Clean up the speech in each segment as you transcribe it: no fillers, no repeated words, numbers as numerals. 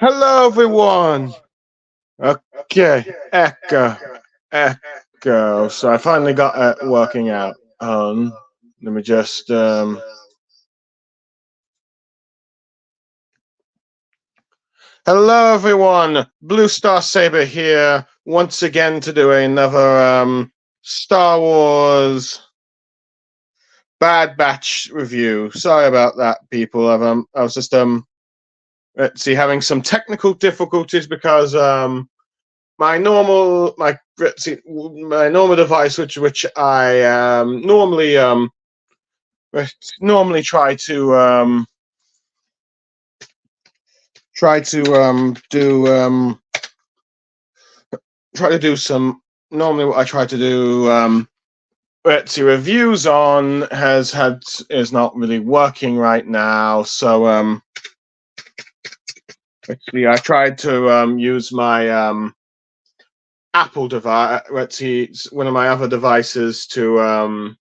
Hello, everyone. Okay, echo. So I finally got it working out. Let me just Hello, everyone. Blue Star Saber here once again to do another Star Wars Bad Batch review. Sorry about that, people. I was just let's see, having some technical difficulties because my normal device, which I normally try to do some normally what I try to do let's see, reviews on is not really working right now. So actually I tried to use my Apple device, let's see, one of my other devices to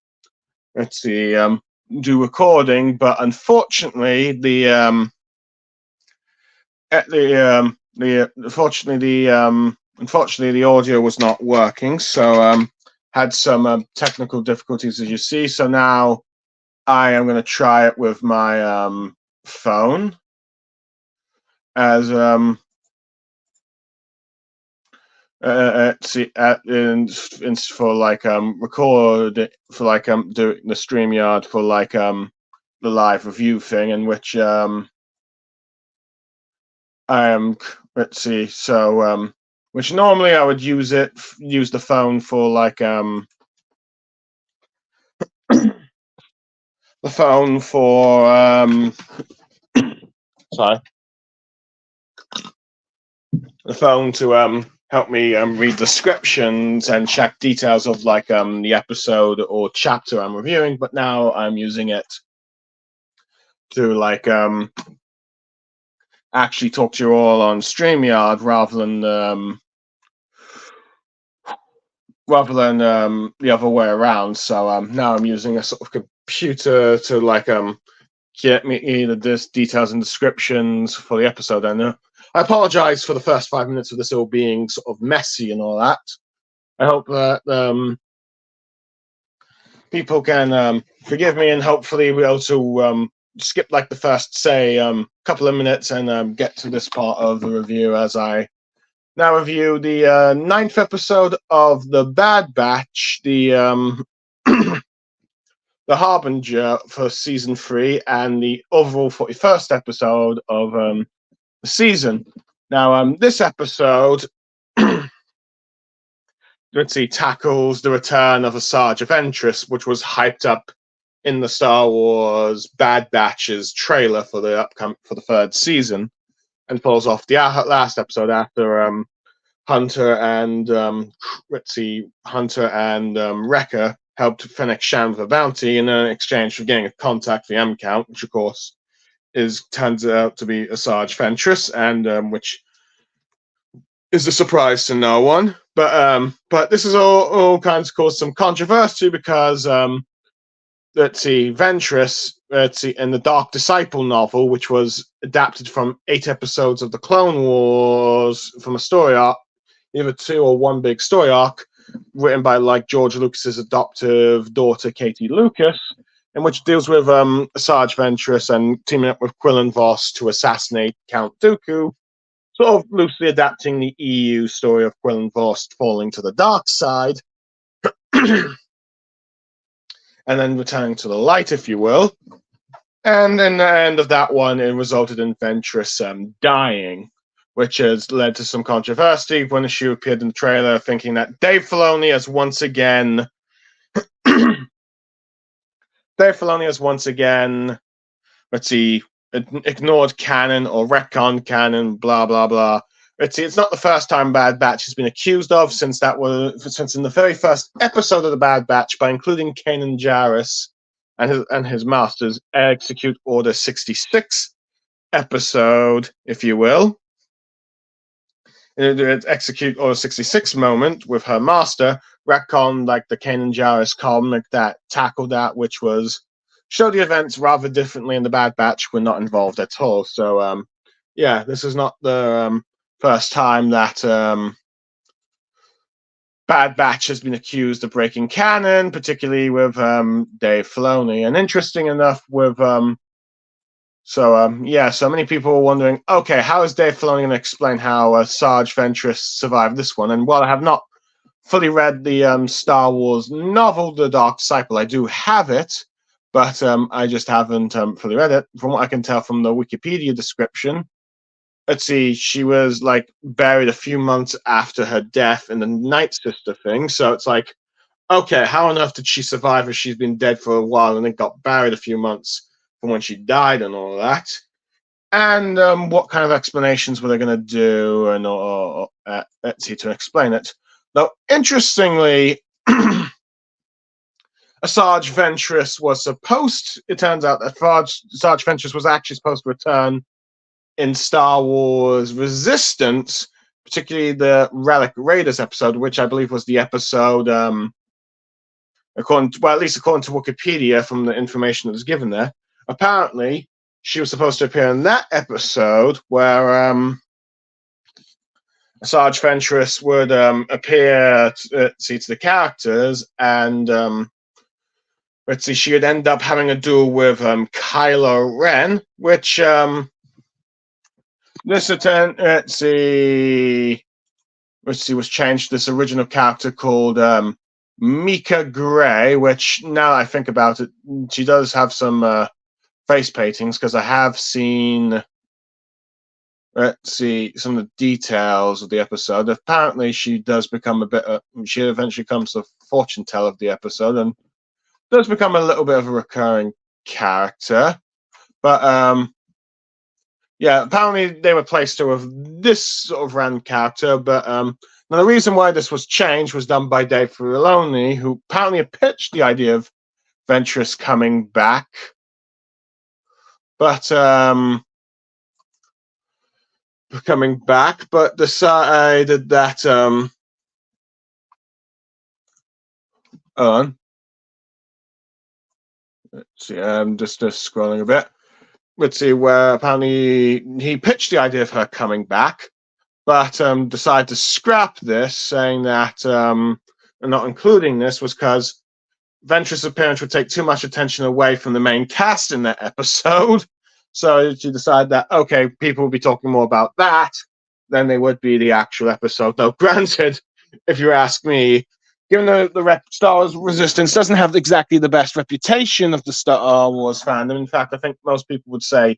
do recording, but unfortunately unfortunately the audio was not working, so had some technical difficulties, as you see. So now I am going to try it with my phone as for like record for like doing the StreamYard for like the live review thing, in which I am, let's see, so which normally I would use the phone for like the phone for sorry, the phone to help me read descriptions and check details of like the episode or chapter I'm reviewing, but now I'm using it to like actually talk to you all on StreamYard rather than the other way around. So now I'm using a sort of computer to like get me the details and descriptions for the episode. And I apologize for the first 5 minutes of this all being sort of messy and all that. I hope that people can forgive me, and hopefully we'll be able to skip like the first, say, couple of minutes and get to this part of the review as I now review the ninth episode of The Bad Batch, the the Harbinger for season 3, and the overall 41st episode of the season. Now, this episode, let's see, tackles the return of Asajj Ventress, which was hyped up in the Star Wars Bad Batch's trailer for the third season, and falls off the last episode after Hunter and Wrecker helped Fennec Shand with a bounty in exchange for getting a contact for the M Count, which of course turns out to be Asajj Ventress, and which is a surprise to no one. But this is all kinds of caused some controversy because Ventress, in the Dark Disciple novel, which was adapted from 8 episodes of the Clone Wars from a story arc, either 2 or 1 big story arc, written by like George Lucas's adoptive daughter Katie Lucas, in which deals with Asajj Ventress and teaming up with Quillen Voss to assassinate Count Dooku, sort of loosely adapting the EU story of Quillen Voss falling to the dark side, and then returning to the light, if you will. And in the end of that one, it resulted in Ventress dying, which has led to some controversy when she appeared in the trailer, thinking that Dave Filoni has once again ignored canon or retcon canon, blah blah blah. It's not the first time Bad Batch has been accused of, since in the very first episode of the Bad Batch, by including Kanan Jarrus and his masters Execute Order 66 episode, if you will. Execute Order 66 moment with her master retcon like the Kanan Jarrus comic that tackled that, which was show the events rather differently in the Bad Batch were not involved at all. So yeah, this is not the first time that Bad Batch has been accused of breaking canon, particularly with Dave Filoni. And interesting enough, with so many people were wondering, okay, how is Dave Filoni going to explain how Sarge Ventress survived this one? And while I have not fully read the Star Wars novel, The Dark Disciple, I do have it, but I just haven't fully read it. From what I can tell from the Wikipedia description, let's see, she was like buried a few months after her death in the Night Sister thing. So it's like, okay, how on earth did she survive if she's been dead for a while and then got buried a few months from when she died and all that? And what kind of explanations were they going to do and let's see, to explain it? Now, interestingly, Sarge Ventress was supposed, it turns out that Sarge Ventress was actually supposed to return in Star Wars Resistance, particularly the Relic Raiders episode, which I believe was the episode, according to Wikipedia from the information that was given there. Apparently, she was supposed to appear in that episode where Sarge Ventress would appear to the characters, and she would end up having a duel with Kylo Ren, which this attempt, was changed to this original character called Mika Gray, which now I think about it, she does have some face paintings, because I have seen, some of the details of the episode. Apparently she does become she eventually becomes the fortune teller of the episode and does become a little bit of a recurring character. But yeah, apparently they replaced her with this sort of random character. But now the reason why this was changed was done by Dave Filoni, who apparently pitched the idea of Ventress coming back. But decided that let's see, I'm just scrolling a bit. Let's see, where apparently he pitched the idea of her coming back, but decided to scrap this, saying that and not including this was because Ventress' appearance would take too much attention away from the main cast in that episode. So she decided that, okay, people will be talking more about that than they would be the actual episode. Now, granted, if you ask me, given the Star Wars Resistance doesn't have exactly the best reputation of the Star Wars fandom. In fact, I think most people would say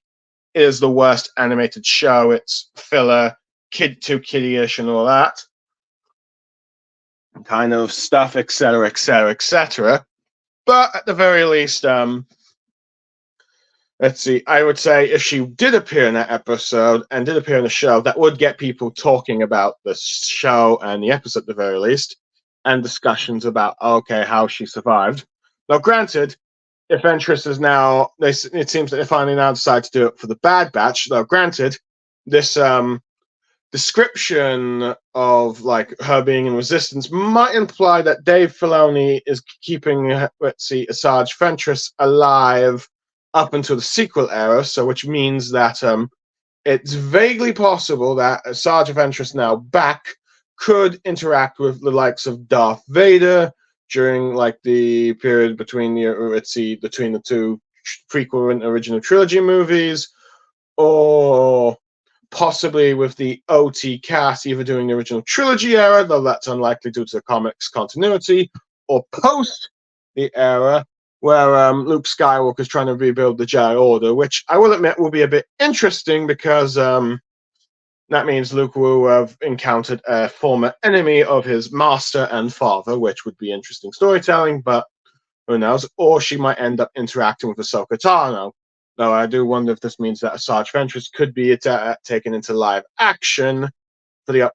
it is the worst animated show. It's filler, too kiddie-ish and all that kind of stuff, etc., etc., etc. But at the very least, let's see, I would say if she did appear in that episode and did appear in the show, that would get people talking about the show and the episode at the very least, and discussions about, okay, how she survived. Now, granted, if Ventress is now, it seems that they finally now decide to do it for the Bad Batch. Now, granted, this description of like her being in Resistance might imply that Dave Filoni is keeping, Sarge Ventress alive up until the sequel era, so which means that it's vaguely possible that Sarge Ventress now back could interact with the likes of Darth Vader during like the period between the two prequel and original trilogy movies, or possibly with the OT cast either during the original trilogy era, though that's unlikely due to the comics continuity, or post the era where Luke Skywalker is trying to rebuild the Jedi Order, which I will admit will be a bit interesting because that means Luke will have encountered a former enemy of his master and father, which would be interesting storytelling, but who knows? Or she might end up interacting with Ahsoka Tano. Though I do wonder if this means that Sarge Ventress could be taken into live action for the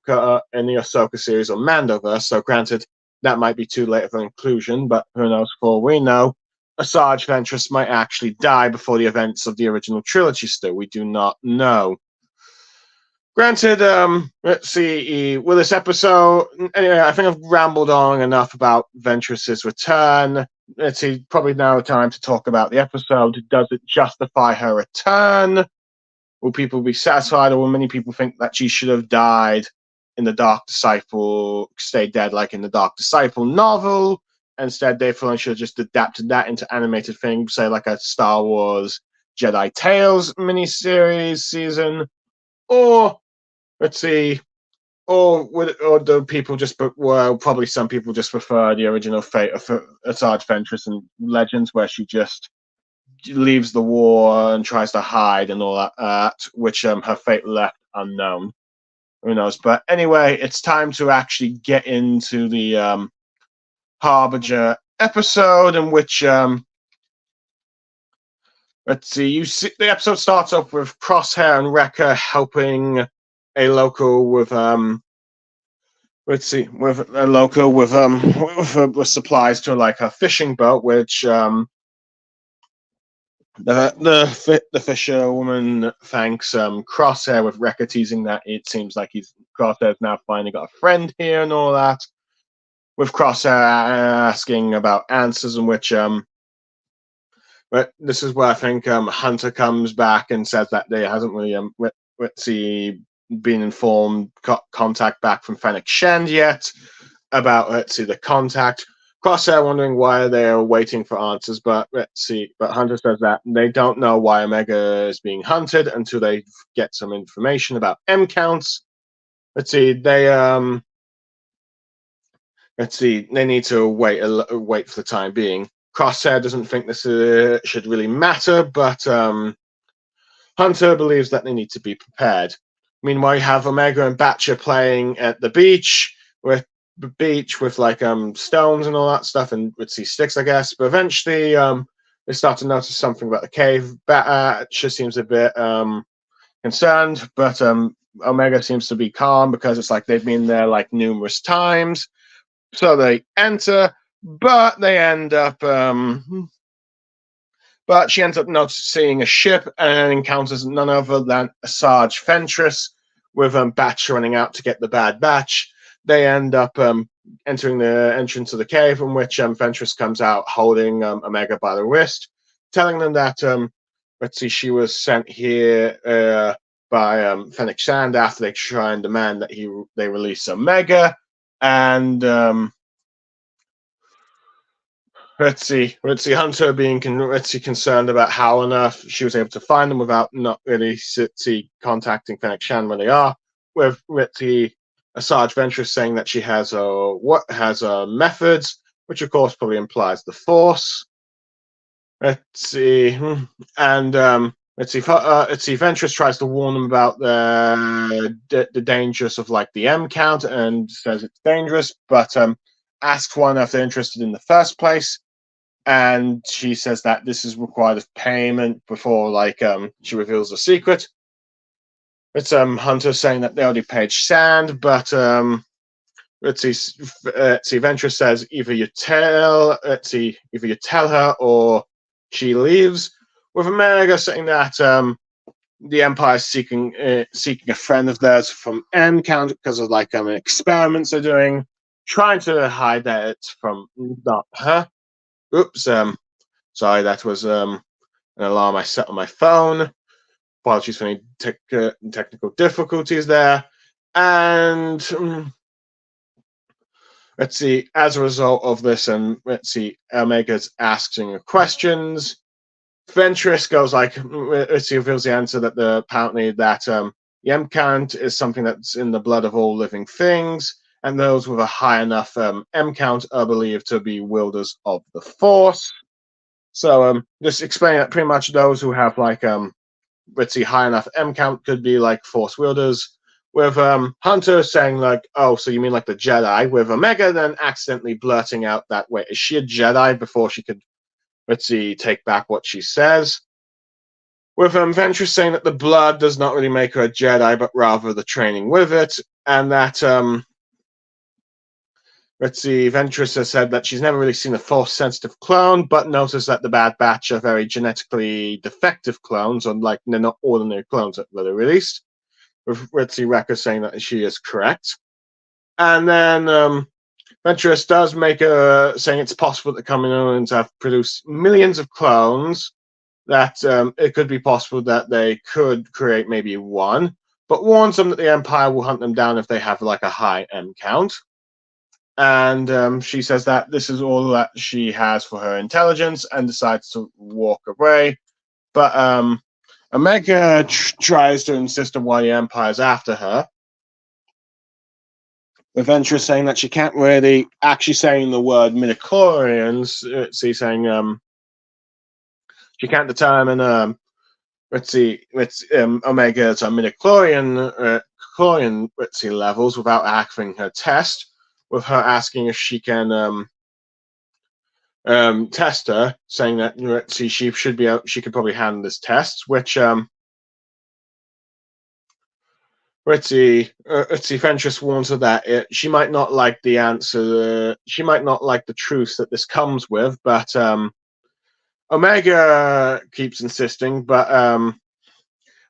in the Ahsoka series or Mandoverse. So granted, that might be too late of an inclusion, but who knows? For all we know, Sarge Ventress might actually die before the events of the original trilogy still. We do not know. Granted, let's see, with this episode, anyway, I think I've rambled on enough about Ventress's return. Let's see, probably now time to talk about the episode. Does it justify her return? will people be satisfied, or will many people think that she should have died in the Dark Disciple, stay dead like in the Dark Disciple novel? Instead, Dave Filoni should have just adapted that into animated things, say like a Star Wars Jedi Tales miniseries season, or let's see, or do people just? Well, probably some people just prefer the original fate of Asajj Ventress and Legends, where she just leaves the war and tries to hide and all that, which her fate left unknown. Who knows? But anyway, it's time to actually get into the Harbinger episode, in which let's see, the episode starts off with Crosshair and Wrecker helping a local with with supplies to like a fishing boat, which the fisherwoman thanks Crosshair, with Wrecker teasing that it seems like Crosshair's now finally got a friend here and all that. With Crosshair asking about answers, in which but this is where I think Hunter comes back and says that they hasn't really been informed contact back from Fennec Shand yet about the contact. Crosshair wondering why they're waiting for answers, but but Hunter says that they don't know why Omega is being hunted until they get some information about M counts. They need to wait for the time being. Crosshair doesn't think this should really matter, but Hunter believes that they need to be prepared. Meanwhile, you have Omega and Batcher playing at the beach with like stones and all that stuff, and sticks, I guess. But eventually, they start to notice something about the cave. Batcher seems a bit concerned, but Omega seems to be calm because it's like they've been there like numerous times. So they enter, but they end up. But she ends up noticing a ship and encounters none other than Asajj Ventress, with Batch running out to get the Bad Batch. They end up entering the entrance of the cave, in which Ventress comes out holding Omega by the wrist, telling them that she was sent here by Fennec Shand after they try and demand that they release Omega. And Hunter being concerned about how on earth she was able to find them without not really contacting Fennec Shand where they are. With Asajj Ventress saying that she has methods, which of course probably implies the Force. And Ventress tries to warn them about the dangers of like the M count, and says it's dangerous, but asks one if they're interested in the first place, and she says that this is required of payment before she reveals the secret. It's Hunter saying that they already paid Shand, but Ventress says either you tell her or she leaves, with Omega saying that the Empire is seeking a friend of theirs from M count because of experiments they're doing, trying to hide that it's from not her. Oops, sorry, that was an alarm I set on my phone. Apologies for any technical difficulties there. And as a result of this, Omega's asking questions. Ventress goes reveals the answer that apparently that the M count is something that's in the blood of all living things, and those with a high enough M count are believed to be wielders of the Force. So just explaining that pretty much those who have high enough M count could be Force wielders. With Hunter saying oh, so you mean like the Jedi? With Omega then accidentally blurting out that, wait, is she a Jedi, before she could take back what she says. With Ventress saying that the blood does not really make her a Jedi, but rather the training with it, and that Ventress has said that she's never really seen a Force-sensitive clone, but noticed that the Bad Batch are very genetically defective clones, or they're not ordinary clones at the very least. With Wrecker saying that she is correct. And then Ventress does make saying it's possible that the Kaminoans have produced millions of clones, that it could be possible that they could create maybe one, but warns them that the Empire will hunt them down if they have like a high M count. And she says that this is all that she has for her intelligence and decides to walk away. But Omega tries to insist on why the Empire's after her, with Ventress saying that she can't really actually saying the word midichlorians. She's saying she can't determine Omega's midichlorian chlorian levels without having her test. With her asking if she can test her, saying that she should be she could probably handle this test, which Ventress warns her that she might not like the answer, she might not like the truth that this comes with, but Omega keeps insisting, but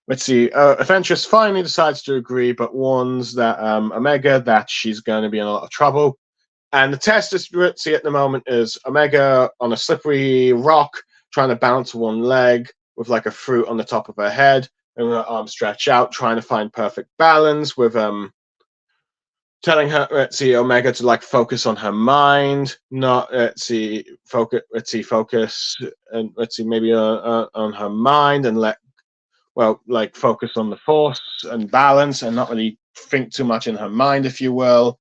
Ventress finally decides to agree, but warns that Omega that she's going to be in a lot of trouble. And the test is at the moment is Omega on a slippery rock, trying to balance one leg with like a fruit on the top of her head, and her arms stretch out, trying to find perfect balance. With telling her Omega to like focus on her mind, not focus and maybe on her mind and focus on the force and balance and not really think too much in her mind, if you will.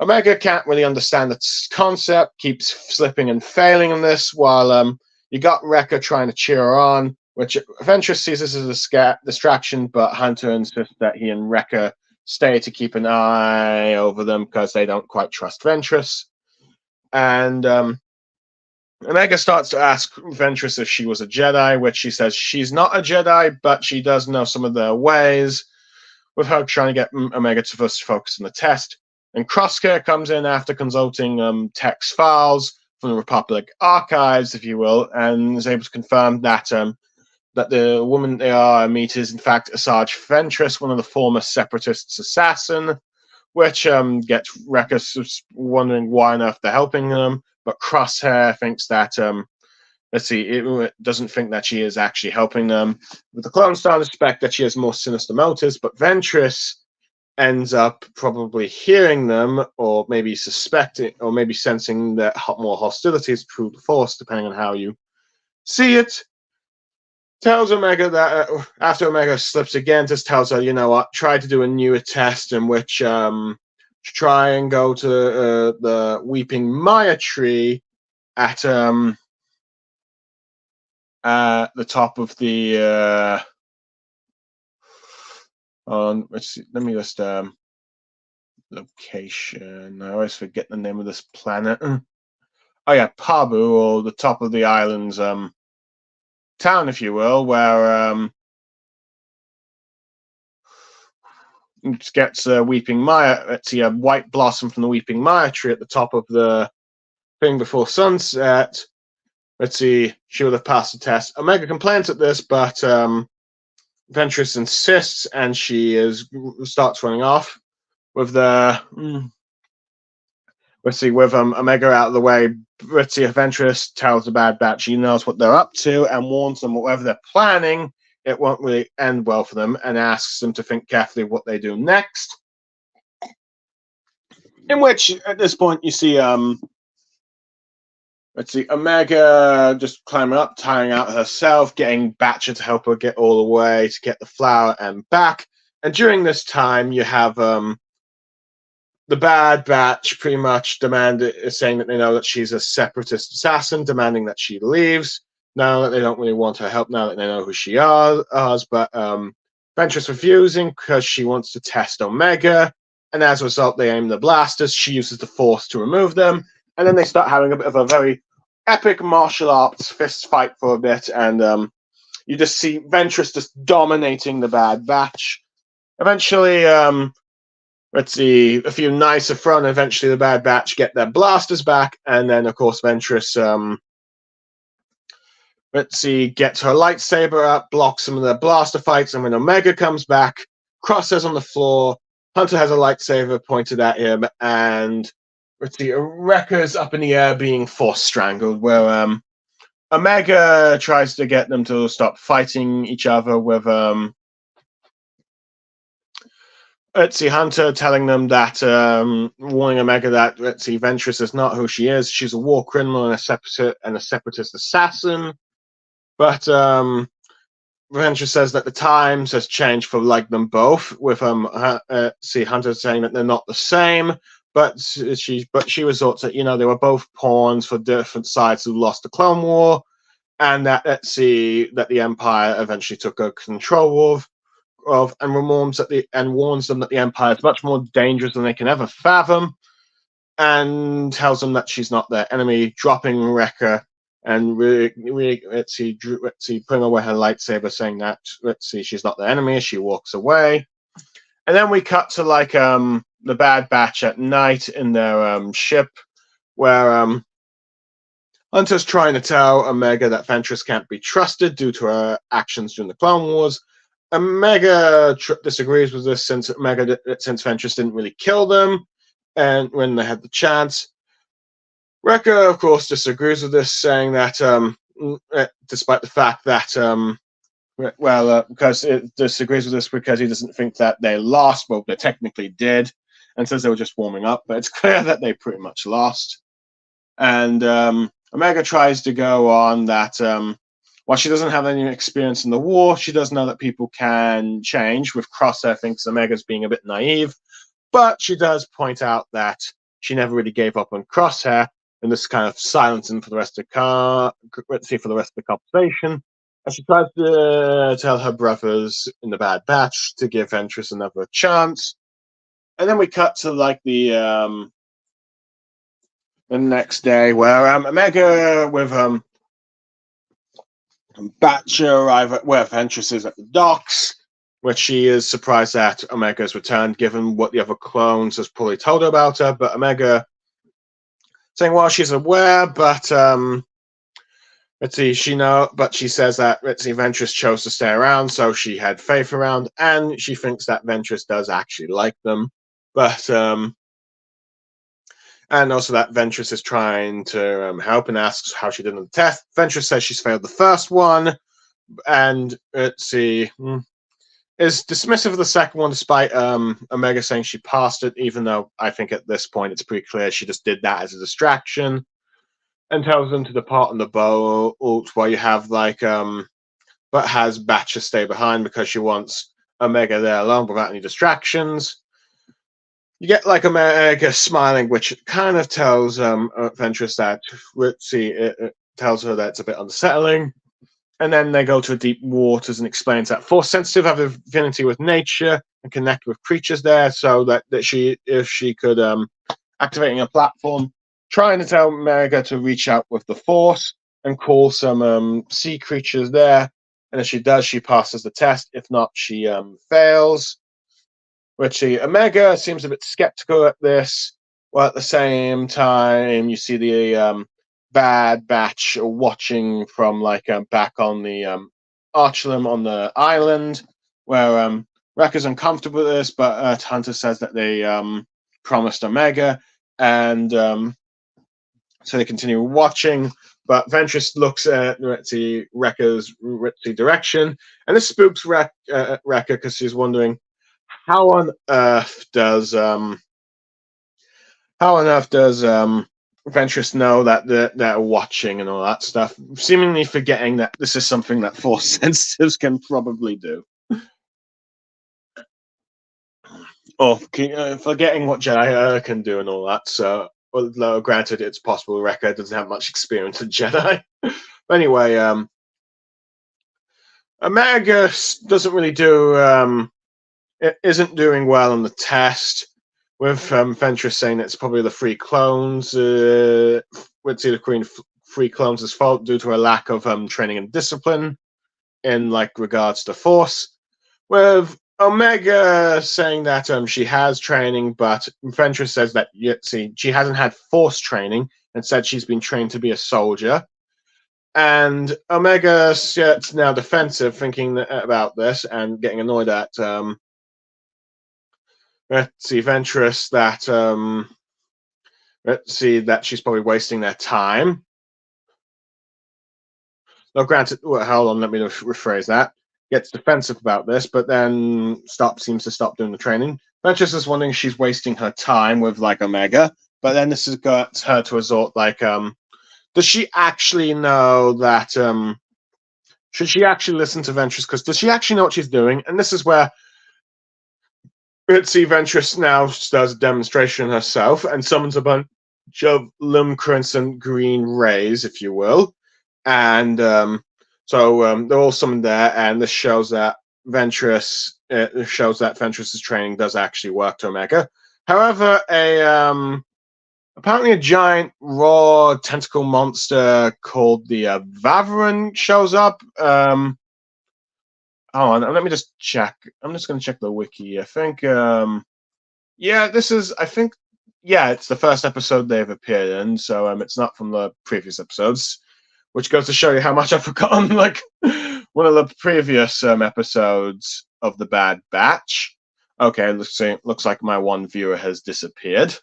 Omega can't really understand the concept, keeps slipping and failing in this, while you got Wrecker trying to cheer her on, which Ventress sees this as a distraction, but Hunter insists that he and Wrecker stay to keep an eye over them because they don't quite trust Ventress. And Omega starts to ask Ventress if she was a Jedi, which she says she's not a Jedi, but she does know some of their ways, with her trying to get Omega to first focus on the test. And Crosshair comes in after consulting text files from the Republic archives, if you will, and is able to confirm that that the woman they are meet is in fact Asajj Ventress, one of the former Separatists' assassin, which gets Wrecker wondering why on earth they're helping them. But Crosshair thinks that it doesn't think that she is actually helping them. With the Clone Star, suspect that she has more sinister motives, but Ventress ends up probably hearing them, or maybe suspecting, or maybe sensing that more hostilities through the Force, depending on how you see it. Tells Omega that after Omega slips again, just tells her, you know what, try to do a newer test in which try and go to the Weeping Maya tree at the top of the let's see, let me just location. I always forget the name of this planet. Oh yeah, Pabu, or the top of the island's town, if you will, where gets Weeping Maya. Let's see, a white blossom from the Weeping Maya tree at the top of the thing before sunset. Let's see, she would have passed the test. Omega complains at this, but Ventress insists, and she starts running off with the. Let's see, with Omega out of the way, Ventress tells the Bad Batch she knows what they're up to and warns them whatever they're planning, it won't really end well for them, and asks them to think carefully what they do next. In which, at this point, you see, Omega just climbing up, tiring out herself, getting Batcher to help her get all the way to get the flower and back. And during this time, you have the Bad Batch pretty much saying that they know that she's a Separatist assassin, demanding that she leaves. Now that they don't really want her help, now that they know who she is, but Ventress refusing because she wants to test Omega, and as a result, they aim the blasters. She uses the Force to remove them, and then they start having a bit of a very epic martial arts fist fight for a bit, and you just see Ventress just dominating the Bad Batch. Eventually, let's see, a few nicer front. Eventually, the Bad Batch get their blasters back, and then, of course, Ventress, gets her lightsaber up, blocks some of the blaster fights, and when Omega comes back, Crosshair's on the floor. Hunter has a lightsaber pointed at him, and Wrecker's up in the air being Force strangled, where Omega tries to get them to stop fighting each other with let's see, Hunter telling them that, warning Omega that, let's see, Ventress is not who she is. She's a war criminal and a separatist assassin. But Ventress says that the times has changed for like them both. With Hunter saying that they're not the same. But she resorts that, they were both pawns for different sides who lost the Clone War, and that that the Empire eventually took control of, and warns them that the Empire is much more dangerous than they can ever fathom, and tells them that she's not their enemy, dropping Wrecker and putting away her lightsaber, saying that she's not their enemy. She walks away, and then we cut to like the Bad Batch at night in their ship, where Hunter's trying to tell Omega that Ventress can't be trusted due to her actions during the Clone Wars. Omega disagrees with this since Ventress didn't really kill them, and when they had the chance. Wrecker, of course, disagrees with this, saying that despite the fact that because it disagrees with this because he doesn't think that they lost. Well, they technically did, and says they were just warming up, but it's clear that they pretty much lost. And Omega tries to go on that while she doesn't have any experience in the war, she does know that people can change. With Crosshair thinks Omega's being a bit naive, but she does point out that she never really gave up on Crosshair, and this kind of silencing for the rest of the conversation. And she tries to tell her brothers in the Bad Batch to give Ventress another chance. And then we cut to like the next day, where Omega with Batch arrive at where Ventress is at the docks, where she is surprised that Omega's returned, given what the other clones has probably told her about her. But Omega saying, well, she's aware, but she says that Ventress chose to stay around, so she had faith around, and she thinks that Ventress does actually like them, but and also that Ventress is trying to help and asks how she did on the test. Ventress says she's failed the first one, and is dismissive of the second one, despite Omega saying she passed it, even though I think at this point it's pretty clear she just did that as a distraction, and tells them to depart on the boat, while you have but has Batcher stay behind because she wants Omega there alone without any distractions. You get like Omega smiling, which kind of tells Ventress that it tells her that it's a bit unsettling. And then they go to deep waters and explains that Force sensitive have affinity with nature and connect with creatures there, so that if she could activating a platform, trying to tell Omega to reach out with the Force and call some sea creatures there. And if she does, she passes the test. If not, she fails. Omega seems a bit skeptical at this. Well, at the same time, you see the Bad Batch watching from back on the Archulum on the island, where Wrecker's uncomfortable with this, but Hunter says that they promised Omega, and so they continue watching. But Ventress looks at Wrecker's direction, and this spooks Wrecker because she's wondering how on earth does Ventress know that they're watching and all that stuff, seemingly forgetting that this is something that Force sensitives can probably do. Or forgetting what Jedi can do and all that. So, well, granted, it's possible Wrecker doesn't have much experience in Jedi. But anyway, Omega doesn't really do. It isn't doing well on the test, with Ventress saying it's probably the three clones. Would see the Queen three clones' fault due to a lack of training and discipline in regards to Force. With Omega saying that she has training, but Ventress says that she hasn't had Force training and said she's been trained to be a soldier. And Omega gets now defensive, thinking about this and getting annoyed at Ventress that she's probably wasting their time. No, granted, well, hold on, let me rephrase that. Gets defensive about this, but then seems to stop doing the training. Ventress is wondering she's wasting her time with like Omega, but then this has got her to resort like, does she actually know that should she actually listen to Ventress? Because does she actually know what she's doing? And this is where Ritzy Ventress now does a demonstration herself and summons a bunch of luminescent green rays, if you will. And so they're all summoned there, and this shows that Ventress's training does actually work to Omega. However, apparently a giant raw tentacle monster called the Vavaran shows up. Oh, let me just check. I'm just going to check the wiki. I think, yeah, this is, I think, yeah, it's the first episode they've appeared in, so it's not from the previous episodes, which goes to show you how much I've forgotten, like, one of the previous episodes of The Bad Batch. Okay, looks like my one viewer has disappeared.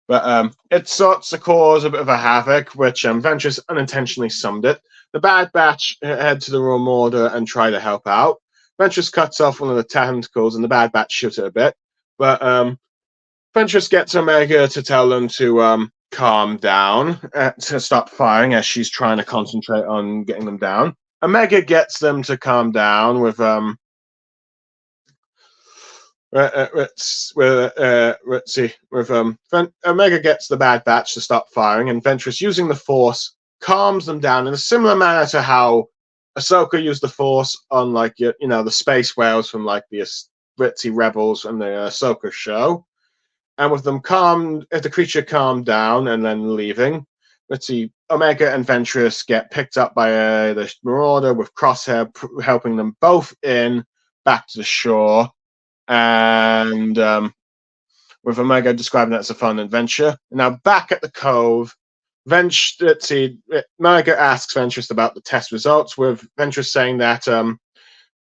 But it starts to cause a bit of a havoc, which Ventress unintentionally summed it. The Bad Batch head to the Room Order and try to help out. Ventress cuts off one of the tentacles, and the Bad Batch shoot it a bit. But Ventress gets Omega to tell them to calm down, to stop firing as she's trying to concentrate on getting them down. Omega gets them to calm down with Omega gets the Bad Batch to stop firing, and Ventress, using the Force, calms them down in a similar manner to how Ahsoka used the Force on, like, the space whales from like the Ritzy Rebels and the Ahsoka show. And with them calmed, if the creature calmed down and then leaving, Omega and Ventress get picked up by the Marauder with Crosshair helping them both in back to the shore. And with Omega describing that as a fun adventure. Now back at the cove, Omega asks Ventress about the test results, with Ventress saying that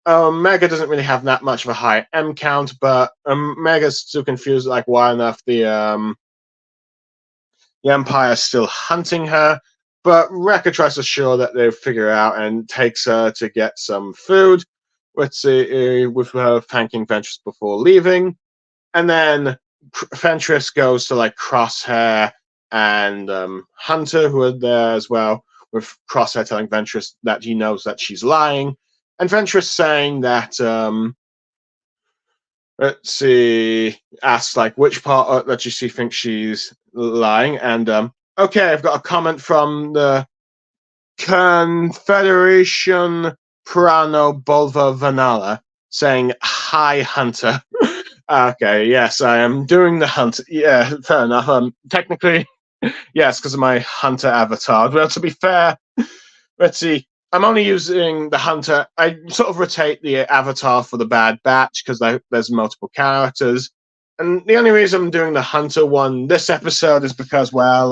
Omega doesn't really have that much of a high M count, but Omega's still confused, like, why on earth the Empire's still hunting her. But Wrecker tries to assure that they'll figure it out and takes her to get some food, with her thanking Ventress before leaving. And then Ventress goes to like Crosshair and Hunter, who are there as well, with Crosshair telling Ventress that he knows that she's lying, and Ventress saying that asks like which part that she thinks she's lying, and okay, I've got a comment from the Confederation Prano Bulva Vanala saying, "Hi, Hunter." Okay, yes, I am doing the hunt. Yeah, fair enough. Technically, yes, because of my Hunter avatar. Well, to be fair, let's see. I'm only using the Hunter. I sort of rotate the avatar for the Bad Batch because there's multiple characters. And the only reason I'm doing the Hunter one this episode is because, well,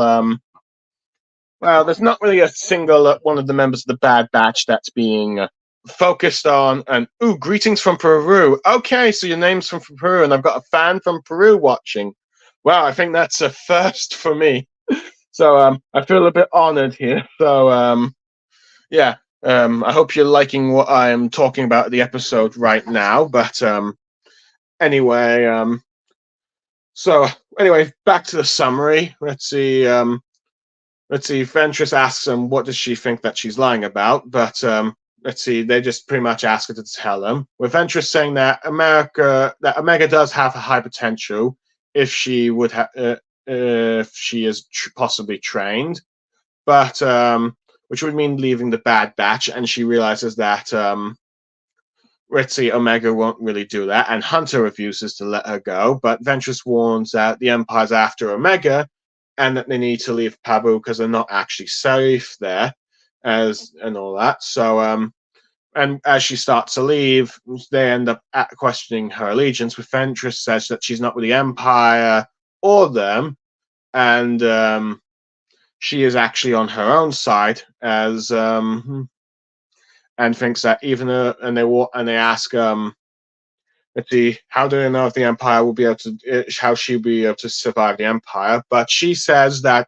there's not really a single one of the members of the Bad Batch that's being focused on. And greetings from Peru. Okay, so your name's from Peru, and I've got a fan from Peru watching. Wow, I think that's a first for me. So I feel a bit honored here. So yeah, I hope you're liking what I'm talking about in the episode right now. But anyway, so anyway, back to the summary. Let's see. Ventress asks him what does she think that she's lying about, but let's see, they just pretty much ask her to tell them. With Ventress saying that Omega does have a high potential if she would if she is possibly trained, but which would mean leaving the Bad Batch, and she realizes that Omega won't really do that, and Hunter refuses to let her go, but Ventress warns that the Empire's after Omega, and that they need to leave Pabu because they're not actually safe there, and all that. So, and as she starts to leave, they end up questioning her allegiance. With Ventress says that she's not with the Empire or them, and she is actually on her own side, as and thinks that even and they ask let's see, how do they know if the Empire will be able to, how she'll be able to survive the Empire? But she says that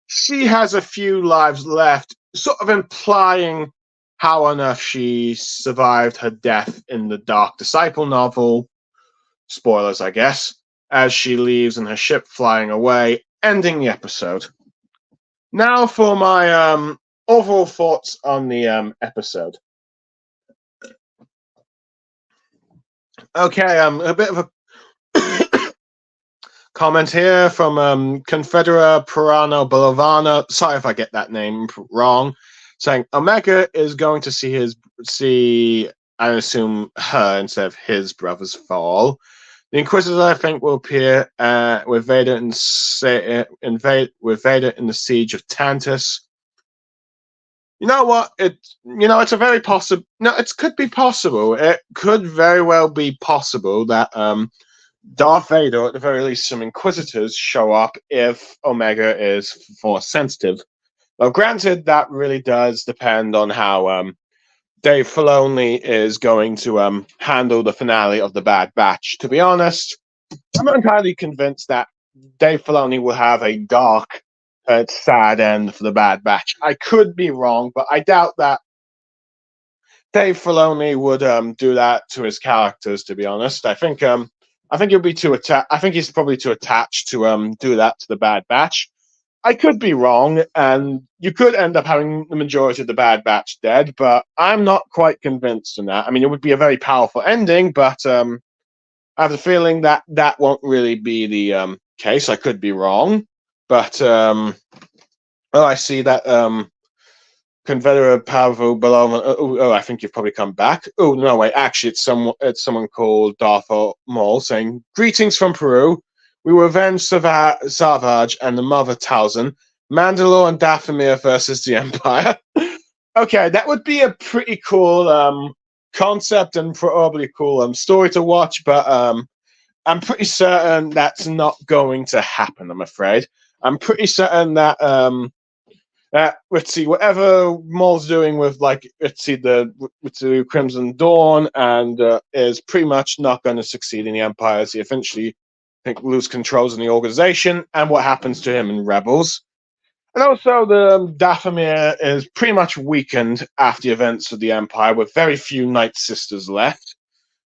she has a few lives left, sort of implying how on earth she survived her death in the Dark Disciple novel. Spoilers, I guess, as she leaves in her ship flying away, ending the episode. Now for my overall thoughts on the episode. Okay, a bit of a comment here from Confedera Purano Bolovana. Sorry if I get that name wrong. Saying Omega is going to see I assume her instead of his brothers fall. The Inquisitors, I think, will appear with Vader in the siege of Tantus. You know what? It's a very possible. No, it could be possible. It could very well be possible that Darth Vader, at the very least, some Inquisitors show up if Omega is force sensitive. Well, granted, that really does depend on how Dave Filoni is going to handle the finale of The Bad Batch. To be honest, I'm not entirely convinced that Dave Filoni will have a dark, sad end for The Bad Batch. I could be wrong, but I doubt that Dave Filoni would do that to his characters. To be honest, I think he'll be too attached. I think he's probably too attached to do that to The Bad Batch. I could be wrong, and you could end up having the majority of the Bad Batch dead, but I'm not quite convinced in that. I mean, it would be a very powerful ending, but I have the feeling that that won't really be the case. I could be wrong, but I see that Confederate Pavo below. I think you've probably come back. Oh no, wait, actually, it's someone called Darth Maul saying, "Greetings from Peru. We will avenge Savage and the Mother Talzin. Mandalore and Dathomir versus the Empire." Okay, that would be a pretty cool concept and probably cool story to watch, but I'm pretty certain that's not going to happen, I'm afraid. I'm pretty certain that let's see, whatever Maul's doing with the Crimson Dawn and is pretty much not going to succeed in the Empire, as he eventually lose controls in the organization, and what happens to him in Rebels. And also, the Dathomir is pretty much weakened after the events of the Empire, with very few Night Sisters left.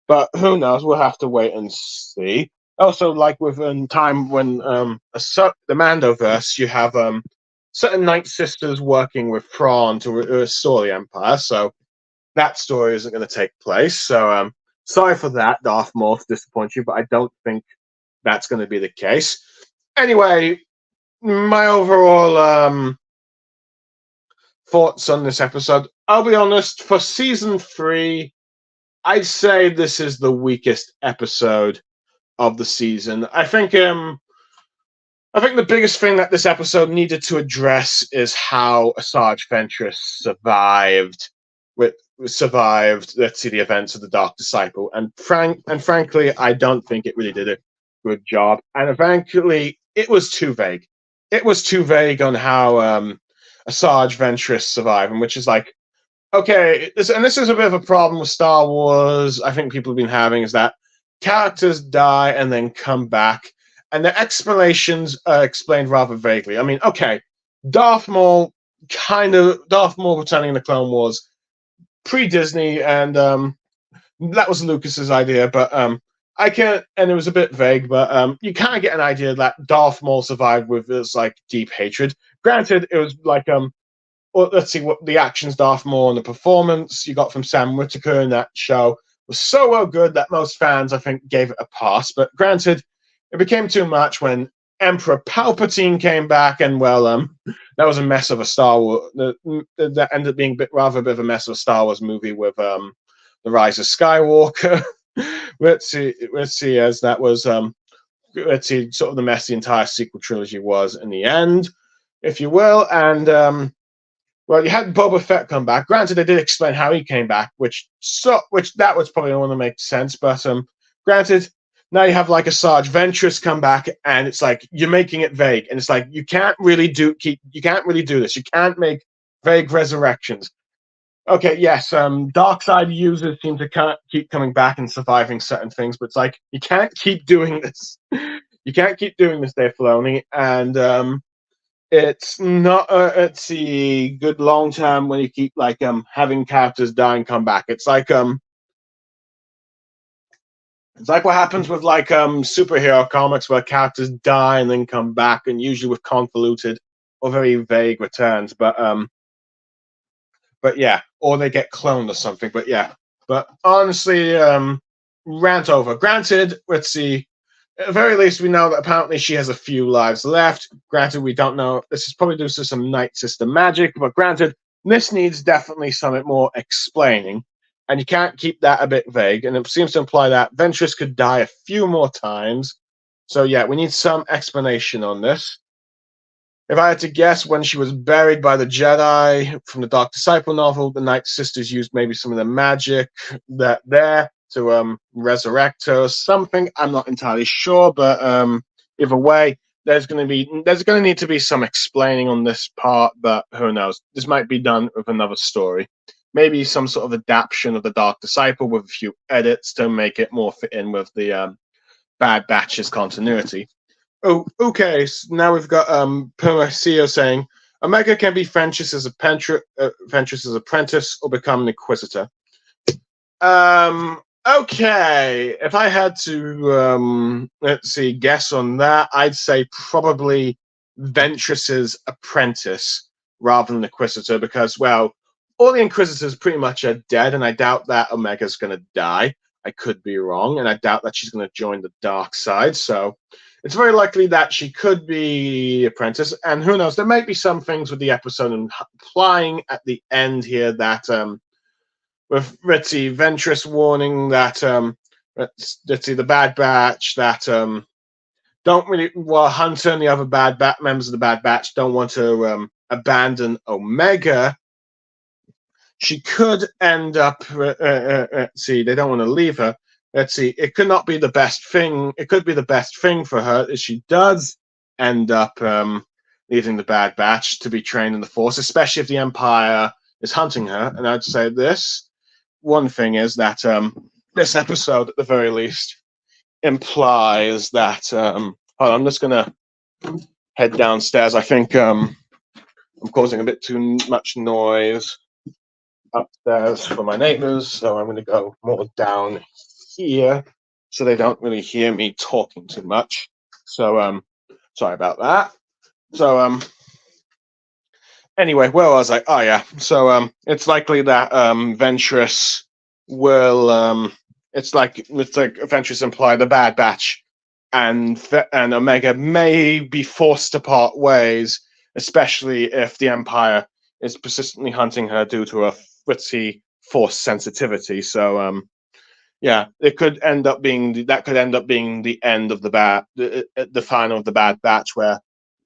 But who knows? We'll have to wait and see. Also, like within time when the Mandoverse, you have certain Night Sisters working with Thrawn to restore the Empire. So that story isn't going to take place. So sorry for that, Darth Maul, to disappoint you, but I don't think that's going to be the case. Anyway, my overall thoughts on this episode. I'll be honest, for season 3, I'd say this is the weakest episode of the season. I think the biggest thing that this episode needed to address is how Asajj Ventress survived. Let's see, the events of the Dark Disciple, and frankly, I don't think it really did a good job. And eventually, it was too vague. It was too vague on how Asajj Ventress survived, and which is like, okay, this is a bit of a problem with Star Wars. I think people have been having is that characters die and then come back, and the explanations are explained rather vaguely. I mean, okay, Darth Maul returning in the Clone Wars pre-Disney, and that was Lucas's idea, but I can't, and it was a bit vague, but you kind of get an idea that Darth Maul survived with this like deep hatred. Granted, it was like well, let's see what the actions Darth Maul and the performance you got from Sam Whitaker in that show was so well good that most fans, I think, gave it a pass. But granted, it became too much when Emperor Palpatine came back, and well, that was a mess of a Star Wars. That ended up being rather a bit of a mess of a Star Wars movie with the Rise of Skywalker. let's see, as that was sort of the mess the entire sequel trilogy was in the end, if you will. And well, you had Boba Fett come back. Granted, they did explain how he came back, which that was probably one that makes sense. But granted, now you have like Asajj Ventress come back, and it's like you're making it vague, and it's like you can't really do this. You can't make vague resurrections. Okay, yes, dark side users seem to keep coming back and surviving certain things, but it's like you can't keep doing this. You can't keep doing this, Dave Filoni, and it's not it's a good long term when you keep like having characters die and come back. It's like what happens with like superhero comics where characters die and then come back, and usually with convoluted or very vague returns. But yeah, or they get cloned or something. But yeah, but honestly, rant over. Granted, let's see. At the very least, we know that apparently she has a few lives left. Granted, we don't know. This is probably due to some Night Sister magic, but granted, this needs definitely some more explaining. And you can't keep that a bit vague. And it seems to imply that Ventress could die a few more times. So yeah, we need some explanation on this. If I had to guess, when she was buried by the Jedi from the Dark Disciple novel, the Night Sisters used maybe some of the magic that there to resurrect her or something. I'm not entirely sure, but either way, there's going to need to be some explaining on this part, but who knows? This might be done with another story. Maybe some sort of adaptation of the Dark Disciple with a few edits to make it more fit in with the Bad Batch's continuity. Oh, okay. So now we've got Permacio saying Omega can be Ventress's apprentice or become an Inquisitor. Okay. If I had to let's see, guess on that, I'd say probably Ventress's apprentice rather than Inquisitor, because well, all the Inquisitors pretty much are dead, and I doubt that Omega's gonna die. I could be wrong, and I doubt that she's gonna join the dark side, so it's very likely that she could be apprentice, and who knows, there might be some things with the episode implying at the end here that with Ritzy Ventress warning that Ritzy the Bad Batch that don't really, well, Hunter and the other members of the Bad Batch don't want to abandon Omega. She could end up see, they don't want to leave her. Let's see, it could not be the best thing. It could be the best thing for her if she does end up leaving the Bad Batch to be trained in the Force, especially if the Empire is hunting her. And I'd say this one thing is that this episode, at the very least, implies that. Hold on, I'm just gonna head downstairs. I think I'm causing a bit too much noise upstairs for my neighbors, so I'm going to go more down here so they don't really hear me talking too much. So sorry about that. So anyway, where was I? Oh yeah, so it's likely that Ventress will it's like Ventress imply the Bad Batch and Omega may be forced to part ways, especially if the Empire is persistently hunting her due to a Ritzy Force sensitivity. So yeah, it could end up being the end of the final of the Bad Batch, where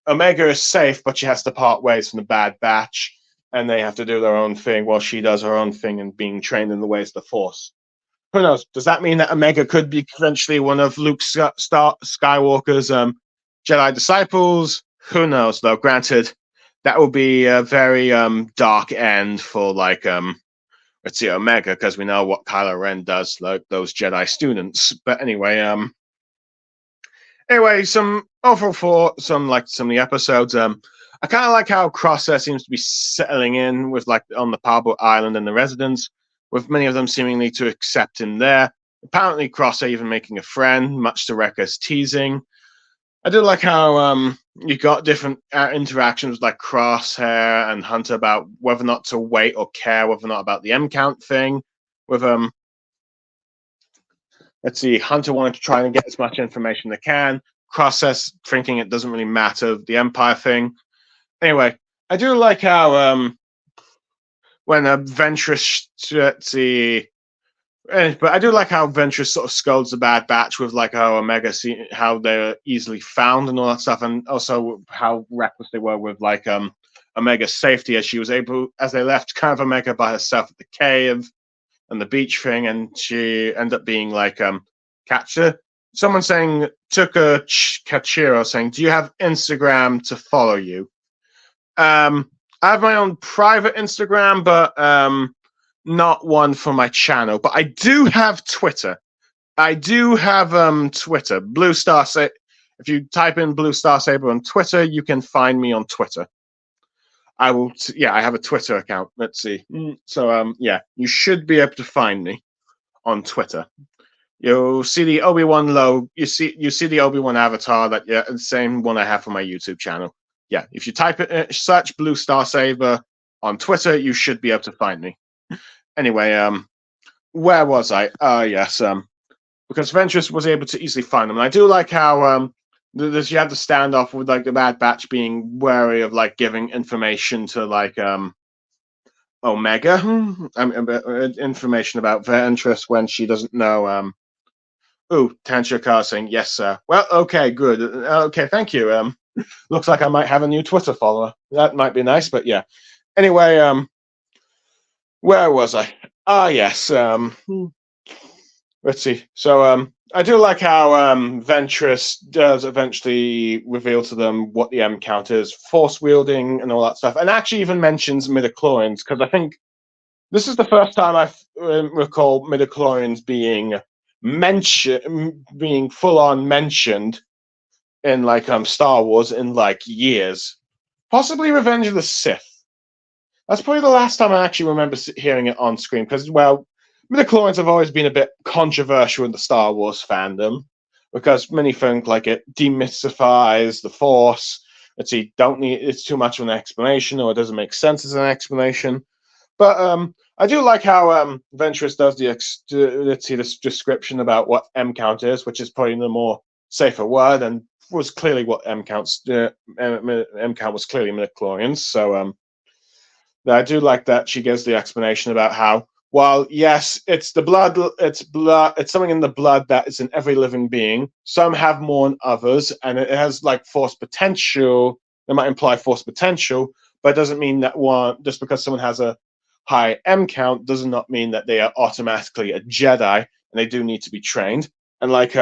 Omega is safe, but she has to part ways from the Bad Batch, and they have to do their own thing while she does her own thing and being trained in the ways of the Force. Who knows? Does that mean that Omega could be eventually one of Luke Skywalker's Jedi disciples? Who knows, though. Granted, that will be a very dark end for like let's see, Omega, because we know what Kylo Ren does, like those Jedi students. But anyway, some overall for some of the episodes. I kind of like how Crosshair seems to be settling in with like on the Palbo Island and the residents, with many of them seemingly to accept him there. Apparently, Crosshair even making a friend, much to Wrecker's teasing. I do like how you got different interactions with like Crosshair and Hunter about whether or not to wait or care whether or not about the M count thing. With let's see, Hunter wanted to try and get as much information they can. Crosshair thinking it doesn't really matter, the Empire thing. Anyway, I do like how when Ventress, let's see. But I do like how Ventress sort of scolds the Bad Batch with like how Omega how they're easily found and all that stuff, and also how reckless they were with like Omega's safety as she was able, as they left kind of Omega by herself at the cave and the beach thing, and she ended up being like captured. Someone saying Tuka Kachiro saying, "Do you have Instagram to follow you?" I have my own private Instagram, but not one for my channel, but I do have Twitter. I do have Twitter. Blue Star say If you type in Blue Star Saber on Twitter, you can find me on Twitter. I will. I have a Twitter account. Let's see. So you should be able to find me on Twitter. You'll see the Obi-Wan logo. You see the Obi-Wan avatar the same one I have for my YouTube channel. Yeah, if you type it, search Blue Star Saber on Twitter, you should be able to find me. Anyway, where was I? Yes, because Ventress was able to easily find them. And I do like how you have the standoff with like the Bad Batch being wary of like giving information to like Omega, information about Ventress when she doesn't know. Tantra Car saying yes, sir. Well, okay, good. Okay, thank you. Looks like I might have a new Twitter follower. That might be nice, but yeah. Anyway, where was I? Yes. Let's see. So, I do like how Ventress does eventually reveal to them what the M count is, force wielding and all that stuff, and actually even mentions midichlorians, because I think this is the first time I recall midichlorians being full on mentioned in like Star Wars in like years. Possibly Revenge of the Sith. That's probably the last time I actually remember hearing it on screen, because, well, midichlorians have always been a bit controversial in the Star Wars fandom, because many think like it demystifies the Force. It's too much of an explanation, or it doesn't make sense as an explanation. But I do like how Ventress does the description about what M count is, which is probably the more safer word, and was clearly what M count was clearly midichlorians. So I do like that she gives the explanation about how, while yes, it's something in the blood that is in every living being. Some have more than others, and it has like force potential. It might imply force potential, but it doesn't mean that just because someone has a high M count does not mean that they are automatically a Jedi, and they do need to be trained. And like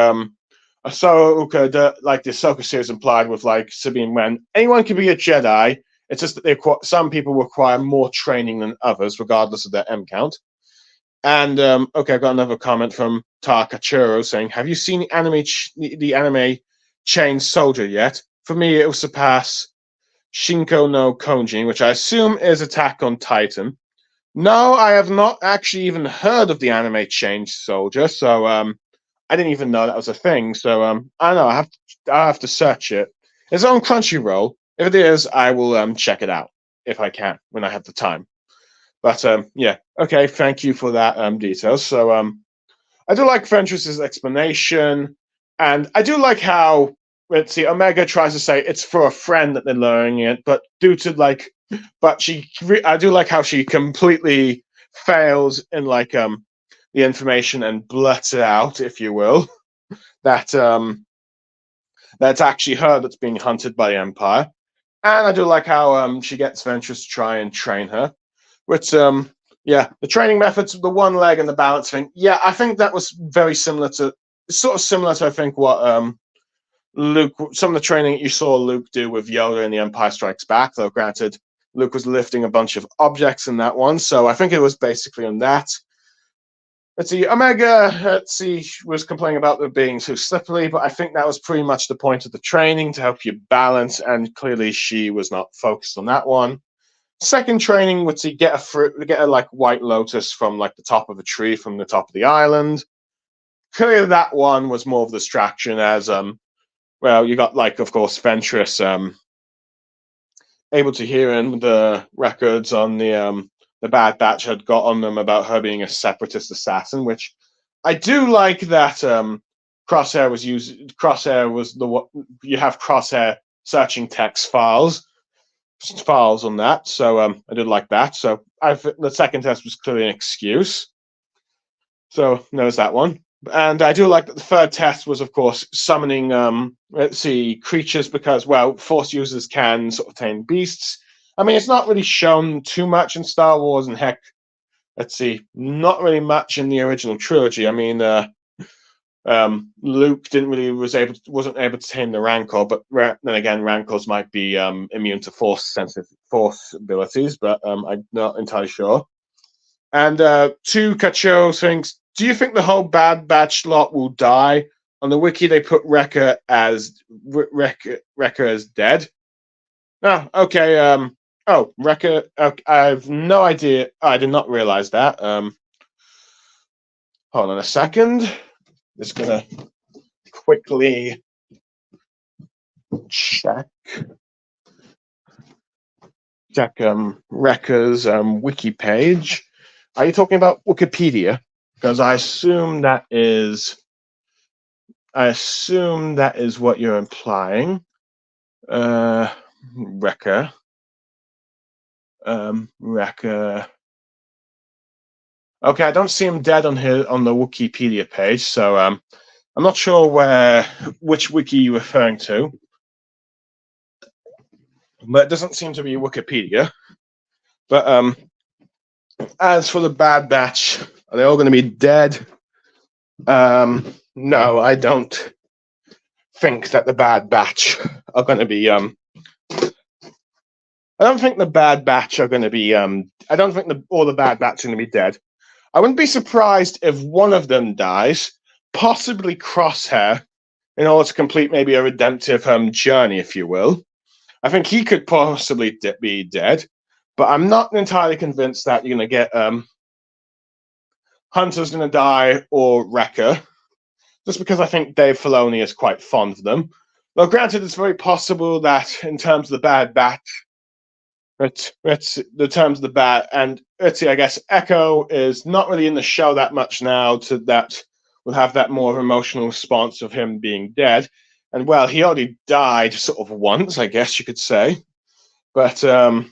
Ahsoka, like the Ahsoka series implied with like Sabine Wren, anyone can be a Jedi. It's just that some people require more training than others, regardless of their M count. And I've got another comment from Takachuro saying, "Have you seen the anime Chained Soldier yet? For me, it will surpass Shinko no Konjin, which I assume is Attack on Titan." No, I have not actually even heard of the anime Chained Soldier, so I didn't even know that was a thing. So I don't know. I have to search it. It's on Crunchyroll. If it is, I will check it out if I can when I have the time. But okay. Thank you for that details. So I do like Ventress's explanation, and I do like how Omega tries to say it's for a friend that they're learning it, but I do like how she completely fails in like the information and blurts it out, if you will, that that's actually her that's being hunted by the Empire. And I do like how she gets Ventress to try and train her. Which the training methods, the one leg and the balance thing. Yeah, I think that was very similar to I think what Luke, some of the training you saw Luke do with Yoda in The Empire Strikes Back. Though granted, Luke was lifting a bunch of objects in that one, so I think it was basically on that. Let's see, Omega, was complaining about the being too slippery, but I think that was pretty much the point of the training, to help you balance, and clearly she was not focused on that one. Second training would get a like white lotus from like the top of a tree from the top of the island. Clearly that one was more of a distraction, as you got like, of course, Ventress able to hear in the records on the Bad Batch had got on them about her being a separatist assassin, which I do like that Crosshair was used. Crosshair was you have Crosshair searching text files on that, so I did like that. So the second test was clearly an excuse, so there's that one. And I do like that the third test was, of course, summoning creatures, because, well, Force users can sort of tame beasts. I mean, it's not really shown too much in Star Wars, and heck, not really much in the original trilogy. I mean, Luke wasn't able to tame the Rancor, but then again, Rancors might be immune to force-sensitive Force abilities, but I'm not entirely sure. And Kacho thinks, "Do you think the whole Bad Batch lot will die? on the wiki they put Wrecker as Wrecker as dead. Oh, okay. Oh, Wrecker. Okay, I have no idea. I did not realize that. Hold on a second. Just gonna quickly check Wrecker's wiki page. Are you talking about Wikipedia? Because I assume that is what you're implying. Wrecker. Wrecker. Okay, I don't see him dead on the Wikipedia page, so I'm not sure which wiki you're referring to. But it doesn't seem to be Wikipedia. But as for the Bad Batch, are they all going to be dead? No, I don't think that the Bad Batch are going to be. I don't think the Bad Batch are going to be. I don't think all the Bad Batch are going to be dead. I wouldn't be surprised if one of them dies, possibly Crosshair, in order to complete maybe a redemptive journey, if you will. I think he could possibly be dead, but I'm not entirely convinced that you're going to get Hunter's going to die or Wrecker, just because I think Dave Filoni is quite fond of them. Though, granted, it's very possible that in terms of the Bad Batch, the terms of the bad, and let's see, I guess Echo is not really in the show that much now to that will have that more emotional response of him being dead. And well, he already died sort of once, I guess you could say. But I'll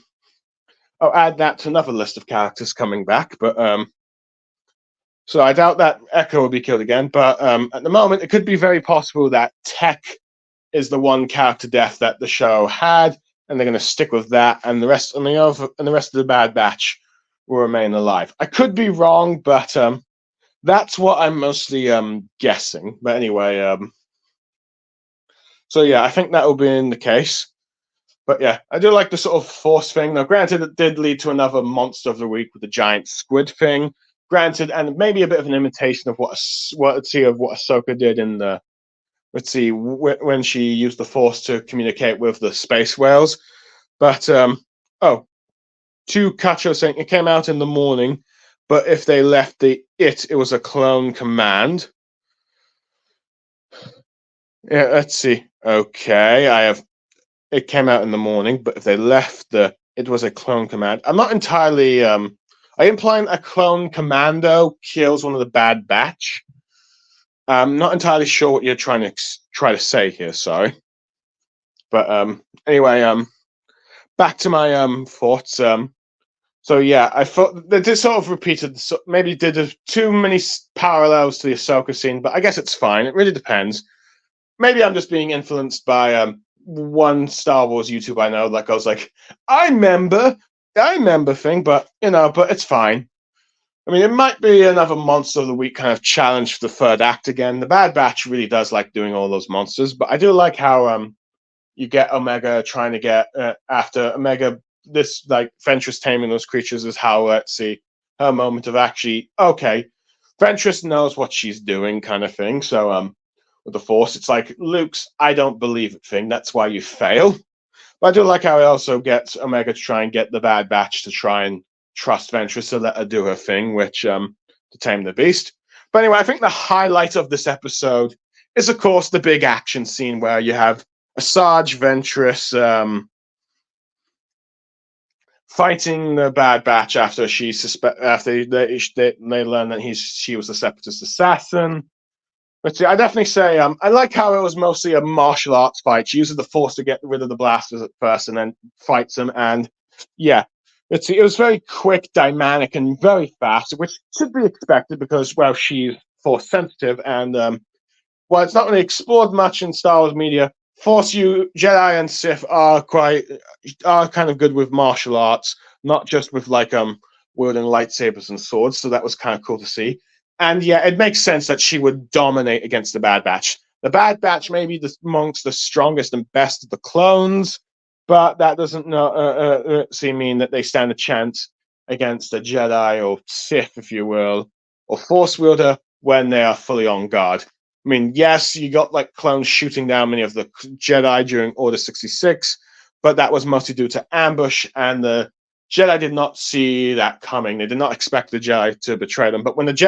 add that to another list of characters coming back. But so I doubt that Echo will be killed again. But at the moment, it could be very possible that Tech is the one character death that the show had, and they're going to stick with that, and the rest of the Bad Batch will remain alive. I could be wrong, but that's what I'm mostly guessing. But anyway, so yeah, I think that will be in the case. But yeah, I do like the sort of Force thing. Now, granted, it did lead to another Monster of the Week with the giant squid thing. Granted, and maybe a bit of an imitation of what Ahsoka did in the. Let's see, when she used the Force to communicate with the space whales. But, to Cacho saying it came out in the morning, but if they left it was a clone command. Yeah, let's see. Okay, it came out in the morning, but if they left it was a clone command. I'm not entirely, are you implying a clone commando kills one of the Bad Batch? I'm not entirely sure what you're trying to say here. Sorry, but anyway, back to my thoughts. So yeah, I thought they did sort of repeated, maybe did too many parallels to the Ahsoka scene, but I guess it's fine. It really depends. Maybe I'm just being influenced by one Star Wars YouTube I know. Like I was like, I remember thing, but but it's fine. I mean, it might be another Monster of the Week kind of challenge for the third act again. The Bad Batch really does like doing all those monsters, but I do like how you get Omega trying to get after Omega. This like Ventress taming those creatures is how, let's see, her moment of actually, okay, Ventress knows what she's doing kind of thing. So with the Force, it's like Luke's I don't believe it thing. That's why you fail. But I do like how it also gets Omega to try and get the Bad Batch to try and trust Ventress to let her do her thing, which to tame the beast. But anyway, I think the highlight of this episode is, of course, the big action scene where you have Asajj Ventress fighting the Bad Batch after after they learn that she was a Separatist assassin. But I definitely say I like how it was mostly a martial arts fight. She uses the Force to get rid of the blasters at first, and then fights them. And yeah, it was very quick, dynamic, and very fast, which should be expected because she's Force sensitive, and while it's not really explored much in Star Wars media, Jedi and Sith are kind of good with martial arts, not just with wielding lightsabers and swords. So that was kind of cool to see. And yeah, it makes sense that she would dominate against the Bad Batch. The Bad Batch may be amongst the strongest and best of the clones, but that doesn't mean that they stand a chance against a Jedi or Sith, if you will, or Force wielder when they are fully on guard. I mean, yes, you got like clones shooting down many of the Jedi during Order 66, but that was mostly due to ambush, and the Jedi did not see that coming. They did not expect the Jedi to betray them. But when you've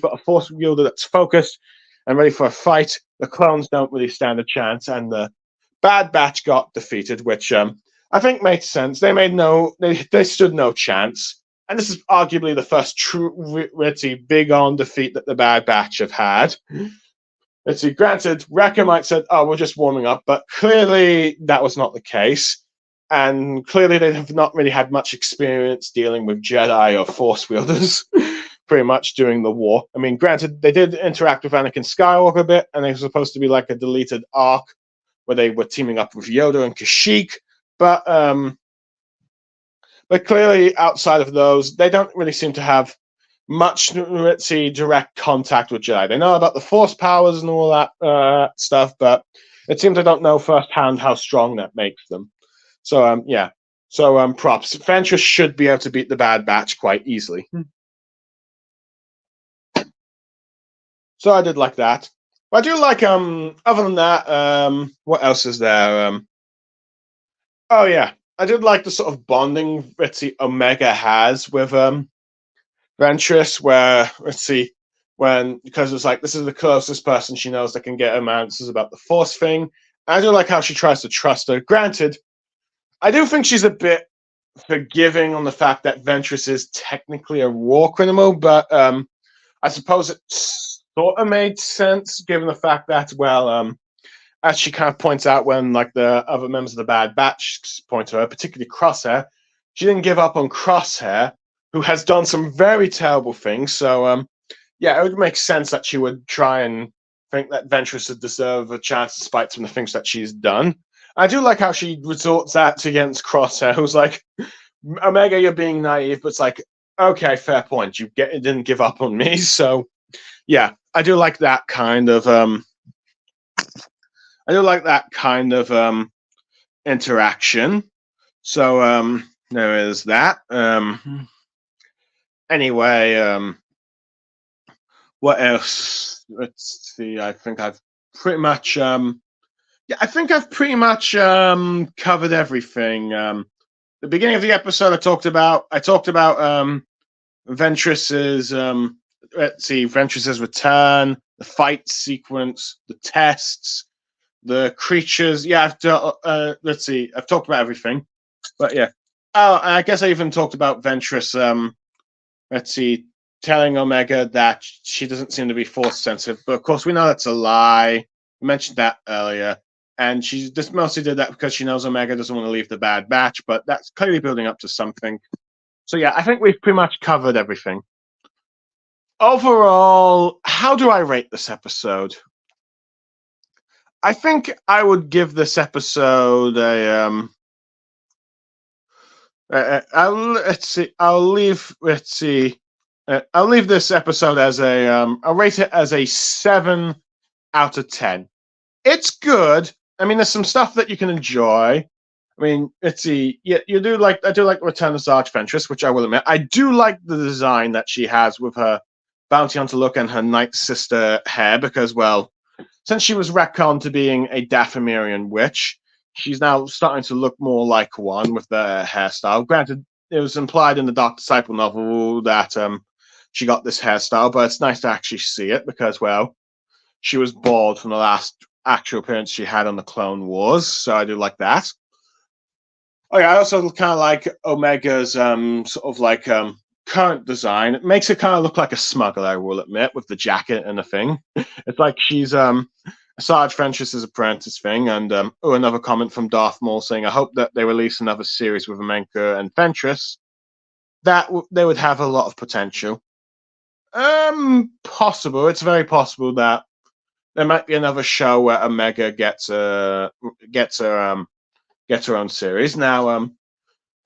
got a Force wielder that's focused and ready for a fight, the clones don't really stand a chance, and the Bad Batch got defeated, which I think made sense. They stood no chance, and this is arguably the first true, really big on defeat that the Bad Batch have had. Let's see. Granted, Wrecker might said, "Oh, we're just warming up," but clearly that was not the case, and clearly they have not really had much experience dealing with Jedi or Force wielders. Pretty much during the war. I mean, granted, they did interact with Anakin Skywalker a bit, and they were supposed to be like a deleted arc where they were teaming up with Yoda and Kashyyyk, but clearly outside of those, they don't really seem to have much, let's see, direct contact with Jedi. They know about the Force powers and all that stuff, but it seems they don't know firsthand how strong that makes them. So yeah. So props. Ventress should be able to beat the Bad Batch quite easily. So I did like that. But I do like other than that, what else is there? Oh yeah. I did like the sort of bonding that Omega has with Ventress, where because it's like this is the closest person she knows that can get her answers about the Force thing. I do like how she tries to trust her. Granted, I do think she's a bit forgiving on the fact that Ventress is technically a war criminal, but I suppose it sort of made sense given the fact that, well, as she kind of points out when like the other members of the Bad Batch point to her, particularly Crosshair, she didn't give up on Crosshair, who has done some very terrible things. So yeah, it would make sense that she would try and think that Ventress would deserve a chance despite some of the things that she's done. I do like how she resorts that against Crosshair, who's like, Omega, you're being naive, but it's like, okay, fair point. You didn't give up on me, so yeah, I do like that kind of interaction. So there is that. Anyway, what else? Let's see. I think I've pretty much covered everything. The beginning of the episode, I talked about Ventress's Ventress's return, the fight sequence, the tests, the creatures. Yeah, let's see. I've talked about everything, but yeah. Oh, I guess I even talked about Ventress. Telling Omega that she doesn't seem to be Force sensitive, but of course we know that's a lie. We mentioned that earlier, and she just mostly did that because she knows Omega doesn't want to leave the Bad Batch, but that's clearly building up to something. So yeah, I think we've pretty much covered everything. Overall, how do I rate this episode? I think I would give this episode a I'll leave this episode as I'll rate it as a 7 out of 10. It's good. I mean, there's some stuff that you can enjoy. I mean, I do like Return of Zarge Ventress, which I will admit. I do like the design that she has with her bounty hunter look and her Night Sister hair, because, well, since she was retconned to being a Dathomirian witch, she's now starting to look more like one with the hairstyle. Granted, it was implied in the Dark Disciple novel that she got this hairstyle, but it's nice to actually see it because, well, she was bald from the last actual appearance she had on the Clone Wars, so I do like that. Oh yeah, I also kind of like Omega's current design. It makes it kind of look like a smuggler, I will admit, with the jacket and the thing. It's like she's Sarge Ventress's apprentice thing. And another comment from Darth Maul saying, I hope that they release another series with Omega and Ventress. That they would have a lot of potential. Possible. It's very possible that there might be another show where Omega gets her own series. Now,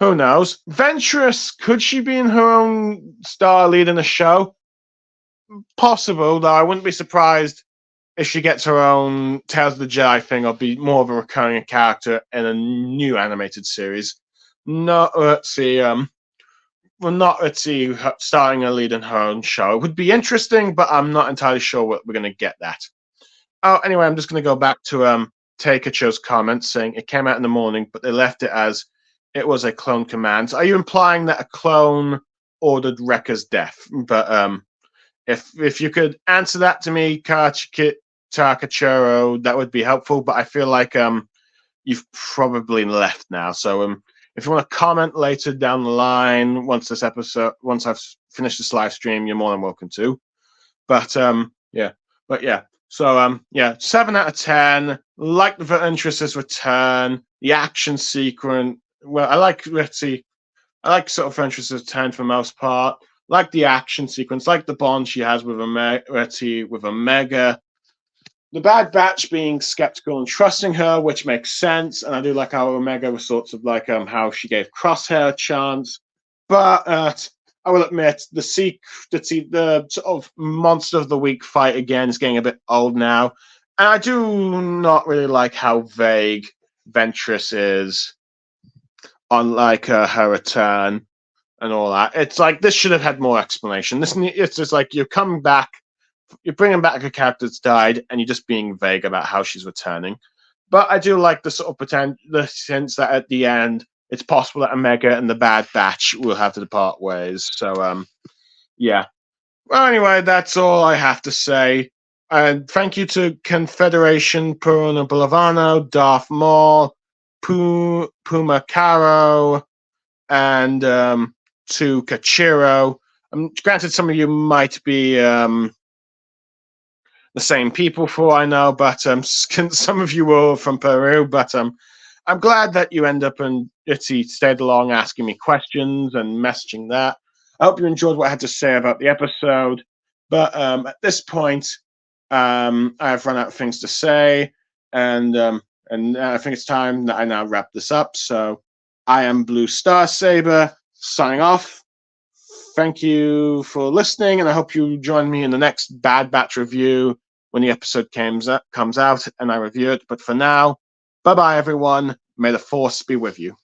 who knows? Ventress, could she be in her own star leading a show? Possible, though I wouldn't be surprised if she gets her own Tales of the Jedi thing or be more of a recurring character in a new animated series. No, starting a lead in her own show. It would be interesting, but I'm not entirely sure we're going to get that. Oh, anyway, I'm just going to go back to Takecho's comment saying it came out in the morning, but they left it as it was a clone command. So are you implying that a clone ordered Rekka's death? But if you could answer that to me, Takachiro, that would be helpful. But I feel like you've probably left now. So if you want to comment later down the line, once I've finished this live stream, you're more than welcome to. But yeah. So 7 out of 10. Like the Ventress's return, the action sequence. Well, I like sort of Ventress's return for the most part. Like the action sequence, like the bond she has with Omega. The Bad Batch being skeptical and trusting her, which makes sense, and I do like how Omega was sort of like how she gave Crosshair a chance. But I will admit the sort of monster of the week fight again is getting a bit old now, and I do not really like how vague Ventress is on like her return and all that. It's like this should have had more explanation. It's just like you're coming back. You're bringing back a character that's died, and you're just being vague about how she's returning. But I do like the sort of the sense that at the end, it's possible that Omega and the Bad Batch will have to depart ways. So, yeah. Well, anyway, that's all I have to say. And thank you to Confederation Puruna Bolavano, Darth Maul, Puma Caro, and to Kachiro. Granted, some of you might be the same people for all I know, but some of you were from Peru, but I'm glad that you end up and stayed along asking me questions and messaging that. I hope you enjoyed what I had to say about the episode, but at this point, I've run out of things to say, and I think it's time that I now wrap this up. So I am Blue Star Saber, signing off. Thank you for listening, and I hope you join me in the next Bad Batch review when the episode comes out and I review it. But for now, bye-bye, everyone. May the Force be with you.